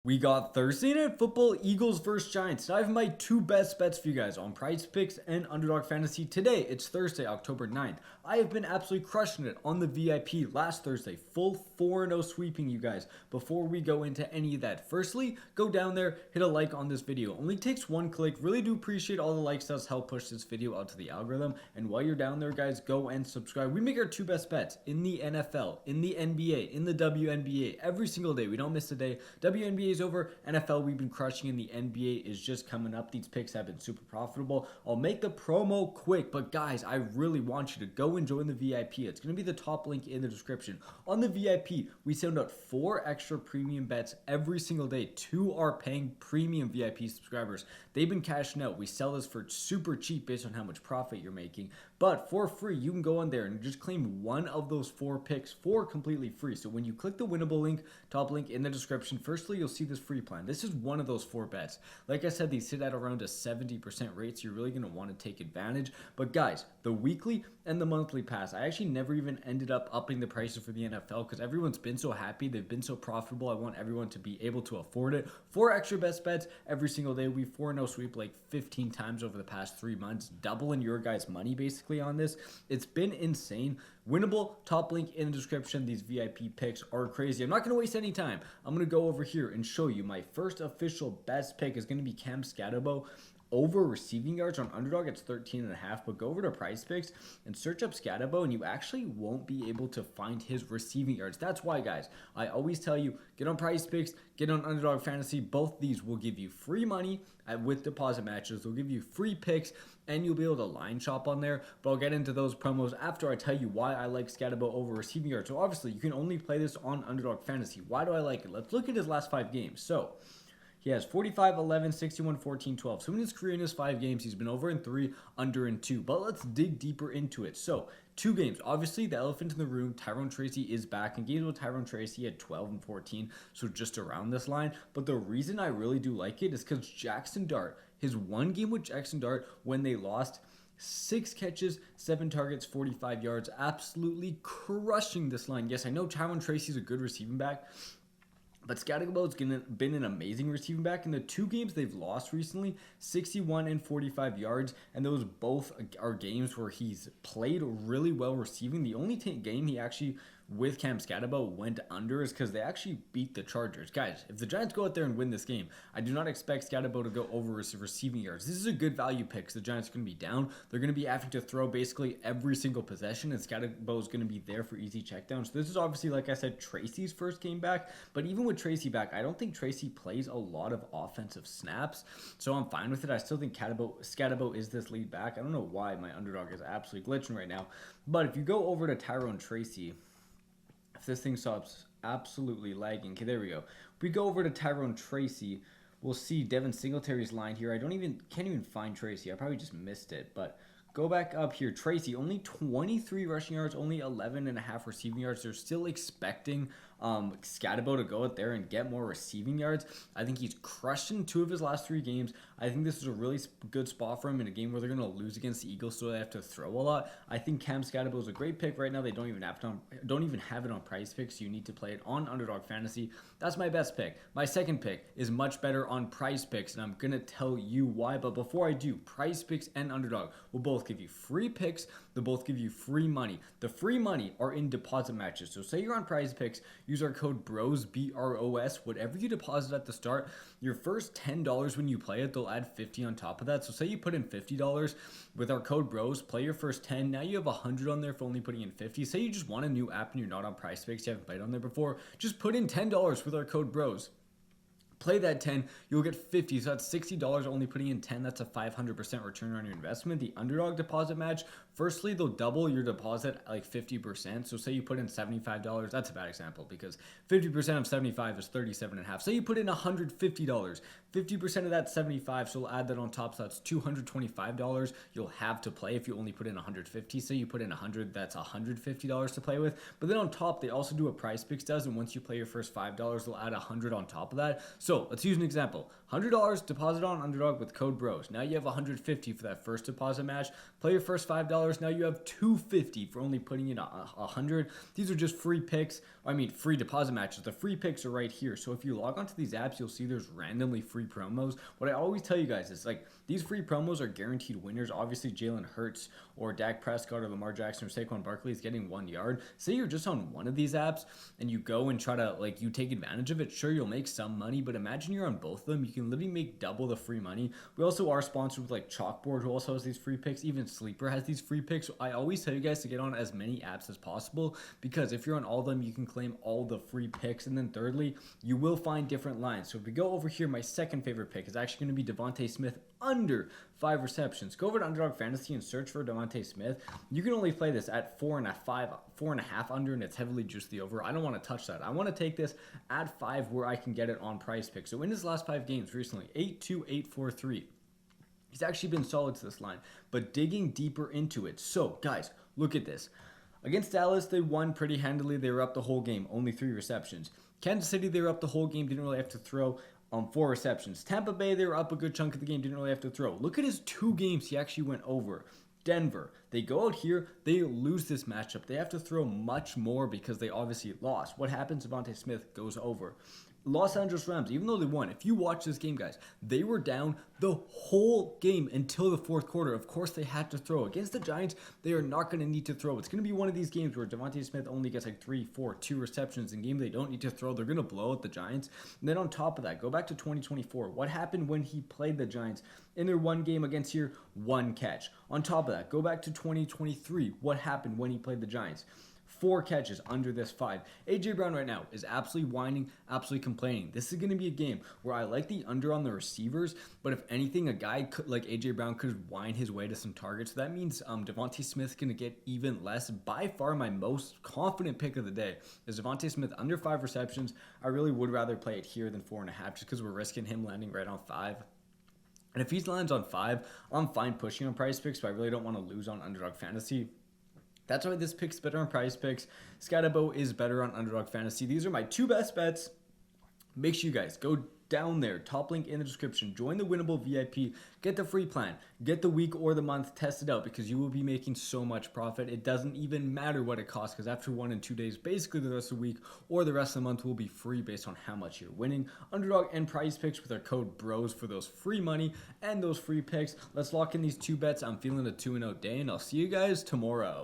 We got Thursday Night Football, Eagles vs. Giants. Now I have my two best bets for you guys on PrizePicks and Underdog Fantasy. Today, it's Thursday, October 9th. I have been absolutely crushing it on the VIP last Thursday. Full 4-0 sweeping you guys. Before we go into any of that, firstly, go down there, hit a like on this video. Only takes one click. Really do appreciate all the likes. Does help push this video out to the algorithm. And while you're down there, guys, go and subscribe. We make our two best bets in the NFL, in the NBA, in the WNBA every single day. We don't miss a day. WNBA is over. NFL, we've been crushing, and the NBA is just coming up. These picks have been super profitable. I'll make the promo quick, but guys, I really want you to go and join the VIP. It's going to be the top link in the description. On the VIP, we send out 4 extra premium bets every single day to our paying premium VIP subscribers. They've been cashing out. We sell this for super cheap based on how much profit you're making, but for free, you can go on there and just claim one of those 4 picks for completely free. So when you click the Winible link, top link in the description, firstly, you'll see this free plan. This is one of those 4 bets. Like I said, these sit at around a 70% rate, so you're really going to want to take advantage. But guys, the weekly and the monthly pass, I actually never even ended up upping the prices for the NFL because everyone's been so happy. They've been so profitable. I want everyone to be able to afford it. 4 extra best bets every single day. We 4-0 sweep like 15 times over the past 3 months, doubling your guys' money basically on this. It's been insane. Winnable, top link in the description. These VIP picks are crazy. I'm not going to waste any time. I'm going to go over here and show you my first official best pick is going to be Cam Scatterbo over receiving yards on Underdog. It's 13.5, but go over to PrizePicks and search up Scatterbo, and you actually won't be able to find his receiving yards. That's why, guys, I always tell you, get on PrizePicks, get on Underdog Fantasy. Both these will give you free money with deposit matches. They'll give you free picks, and you'll be able to line shop on there. But I'll get into those promos after I tell you why I like Scatterbo over receiving yards. So obviously, you can only play this on Underdog Fantasy. Why do I like it? Let's look at his last 5 games. So he has 45, 11, 61, 14, 12. So in his career, in his 5 games, he's been over in 3, under in 2. But let's dig deeper into it. So 2 games. Obviously, the elephant in the room, Tyrone Tracy is back. In games with Tyrone Tracy, he had 12 and 14, so just around this line. But the reason I really do like it is because Jackson Dart, his 1 game with Jackson Dart when they lost, 6 catches, 7 targets, 45 yards, absolutely crushing this line. Yes, I know Tyrone Tracy is a good receiving back, but Scatterbo's been an amazing receiving back. In the 2 games they've lost recently, 61 and 45 yards, and those both are games where he's played really well receiving. The only game he actually, with Cam Scatterbo, went under is because they actually beat the Chargers. Guys, if the Giants go out there and win this game, I do not expect Scatterbo to go over his receiving yards. This is a good value pick because the Giants are going to be down. They're going to be having to throw basically every single possession, and Scatterbo is going to be there for easy checkdowns. So this is obviously, like I said, Tracy's first game back, but even with Tracy back, I don't think Tracy plays a lot of offensive snaps, so I'm fine with it. I still think Scatterbo is this lead back. I don't know why my Underdog is absolutely glitching right now, but if you go over to Tyrone Tracy, if this thing stops absolutely lagging, okay, there we go. If we go over to Tyrone Tracy, we'll see Devin Singletary's line here. Can't even find Tracy. I probably just missed it, but go back up here. Tracy, only 23 rushing yards, only 11.5 receiving yards. They're still expecting Scatterbo to go out there and get more receiving yards. I think he's crushed in 2 of his last 3 games. I think this is a really good spot for him in a game where they're going to lose against the Eagles, so they have to throw a lot. I think Cam Scatterbo is a great pick right now. They don't even have it on PrizePicks, so you need to play it on Underdog Fantasy. That's my best pick. My second pick is much better on PrizePicks, and I'm going to tell you why. But before I do, PrizePicks and Underdog will both give you free picks. They'll both give you free money. The free money are in deposit matches. So say you're on PrizePicks, use our code BROS, BROS. Whatever you deposit at the start, your first $10 when you play it, they'll add 50 on top of that. So say you put in $50 with our code BROS, play your first 10. Now you have 100 on there for only putting in 50. Say you just want a new app and you're not on PrizePicks, you haven't played on there before, just put in $10 with our code BROS. Play that 10, you'll get 50, so that's $60 only putting in 10. That's a 500% return on your investment. The Underdog deposit match, firstly, they'll double your deposit at like 50%. So say you put in $75, that's a bad example because 50% of 75 is 37.5. Say you put in $150, 50% of that 75, so we'll add that on top, so that's $225 you'll have to play if you only put in 150. Say you put in 100, that's $150 to play with. But then on top, they also do what PrizePicks does, and once you play your first $5, they'll add 100 on top of that. So So let's use an example. $100 deposit on Underdog with code BROS. Now you have $150 for that first deposit match. Play your first $5. Now you have $250 for only putting in $100. These are just free picks. Free deposit matches. The free picks are right here. So if you log onto these apps, you'll see there's randomly free promos. What I always tell you guys is these free promos are guaranteed winners. Obviously, Jalen Hurts or Dak Prescott or Lamar Jackson or Saquon Barkley is getting 1 yard. Say you're just on one of these apps and you go and try to you take advantage of it. Sure, you'll make some money, but imagine you're on both of them. You can literally make double the free money. We also are sponsored with Chalkboard, who also has these free picks. Even Sleeper has these free picks. So I always tell you guys to get on as many apps as possible, because if you're on all of them, you can claim all the free picks. And then thirdly, you will find different lines. So if we go over here, my second favorite pick is actually going to be Devontae Smith under 5 receptions. Go over to Underdog Fantasy and search for Devontae Smith. You can only play this at 4.5 under, and it's heavily juiced the over. I don't want to touch that. I want to take this at 5 where I can get it on PrizePicks. So in his last 5 games recently, 8-2, 8-4-3. He's actually been solid to this line, but digging deeper into it. So guys, look at this. Against Dallas, they won pretty handily. They were up the whole game, only 3 receptions. Kansas City, they were up the whole game, didn't really have to throw. 4 receptions. Tampa Bay, they were up a good chunk of the game, didn't really have to throw. Look at his 2 games he actually went over. Denver, they go out here, they lose this matchup. They have to throw much more because they obviously lost. What happens? Devontae Smith goes over. Los Angeles Rams, even though they won, if you watch this game, guys, they were down the whole game until the fourth quarter. Of course, they had to throw. Against the Giants, they are not going to need to throw. It's going to be one of these games where Devontae Smith only gets 3, 4, 2 receptions in game. They don't need to throw. They're going to blow out the Giants. And then on top of that, go back to 2024. What happened when he played the Giants? In their one game against here, 1 catch. On top of that, go back to 2023. What happened when he played the Giants? 4 catches under this 5. AJ Brown right now is absolutely whining, absolutely complaining. This is going to be a game where I like the under on the receivers, but if anything, a guy like AJ Brown could whine his way to some targets. So that means Devontae Smith's going to get even less. By far, my most confident pick of the day is Devontae Smith under 5 receptions. I really would rather play it here than 4.5 just because we're risking him landing right on 5. And if he lands on 5, I'm fine pushing on PrizePicks, but I really don't want to lose on Underdog Fantasy. That's why this pick's better on PrizePicks. Scatterbo is better on Underdog Fantasy. These are my 2 best bets. Make sure you guys go down there, top link in the description, join the Winible VIP, get the free plan, get the week or the month tested out, because you will be making so much profit. It doesn't even matter what it costs, because after 1 and 2 days, basically the rest of the week or the rest of the month will be free based on how much you're winning. Underdog and PrizePicks with our code BROS for those free money and those free picks. Let's lock in these 2 bets. I'm feeling a 2-0 day, and I'll see you guys tomorrow.